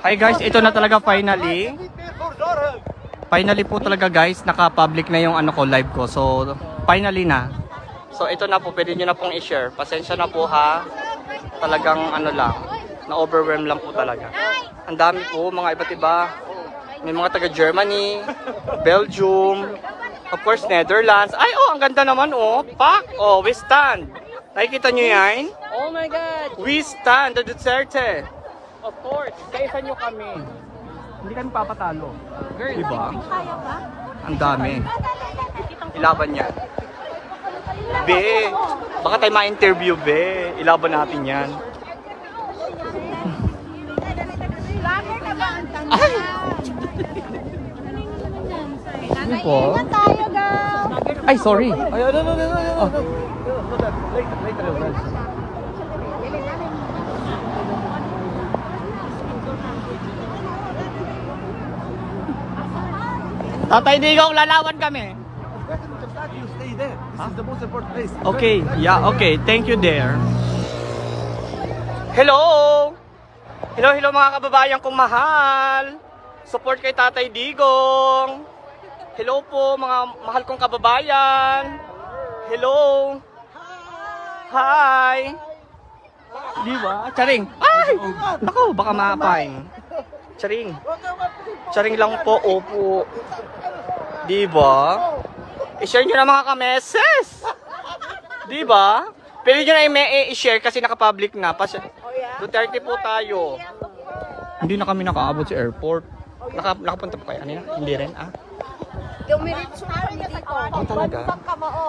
Hi guys, ito na talaga finally. Finally po talaga guys, naka-public na yung ano ko, live ko. So, finally na. So, ito na po, pwede nyo na pong i-share. Pasensya na po ha. Talagang ano lang, na-overwhelm lang po talaga. Ang dami po, mga iba't iba. May mga taga Germany, Belgium, of course Netherlands. Ay, oh, ang ganda naman oh. Pak, oh, we stand. Nakikita nyo yan? Oh my God! We stand, the Duterte. Of course, kaisa nyo kami. Hindi kami papatalo. Girl, diba? Ang dami. Ilaban niya. Be, baka tayo ma-interview, be. Ilaban natin yan. Ay! Ano po? Ay, sorry. Ay, no. Later. Tatay Digong, lalawan kami. You stay there. This is the most important place. Okay, yeah, okay. Thank you there. Hello! Hello mga kababayan kong mahal. Support kay Tatay Digong. Hello po mga mahal kong kababayan. Hello. Hi. Di ba? Charing. Ay! Naku, baka maapain. Charing. Charing lang po, opo. Di ba? I-share nyo na mga kameses. Di ba? Pwede nyo na i-share kasi naka-public na. Duterte po tayo. Hindi na kami nakaabot sa airport. Nakapunta po kayo? Ano na? Hindi rin, ah? Dumiritso na kami dito. Oh, talaga? Oo.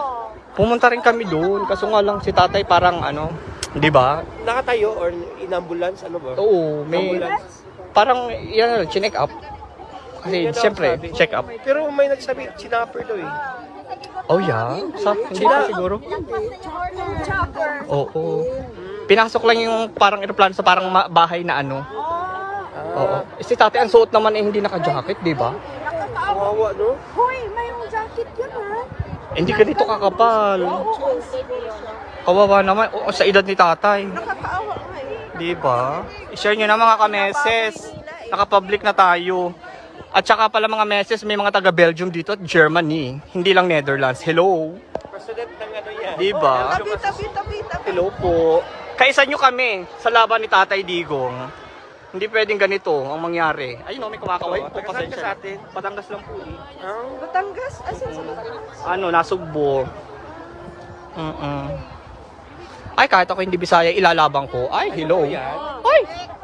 Pumunta rin kami doon. Kaso nga lang si tatay parang ano, di ba? Nakatayo or in ambulance, ano ba? Oo, may... Parang, yan, chinek up. Kasi, siyempre, check up. Pero may nagsabi, sinapper daw eh. Oh, yeah? Hindi pa siguro? Oo. Pinasok lang yung parang aeroplano sa parang bahay na ano. Oo. Si tatay, ang suot naman eh, hindi naka-jacket, di ba? Kawawa, no? Hoy, may jacket yun ha. Hindi ganito kakapal. Kawawa naman. O, sa edad ni tatay. Nakakaawa nga eh. Di ba? I-share nyo na mga kameses. Naka-public na tayo. At saka pala mga meses, may mga taga Belgium dito at Germany. Hindi lang Netherlands. Hello. President ng ano yan. Di ba? Tabi. Hello po. Kaisa nyo kami sa laban ni Tatay Digong. Hindi pwedeng ganito ang mangyari. Ayun o, may kumakaway po. Taga saan ka sa atin? Patangas lang po eh. Batangas? Asan sa Batangas? Ano, nasugbo. Ay, kahit ako hindi Bisaya, ilalabang ko. Ay, hello. Ay!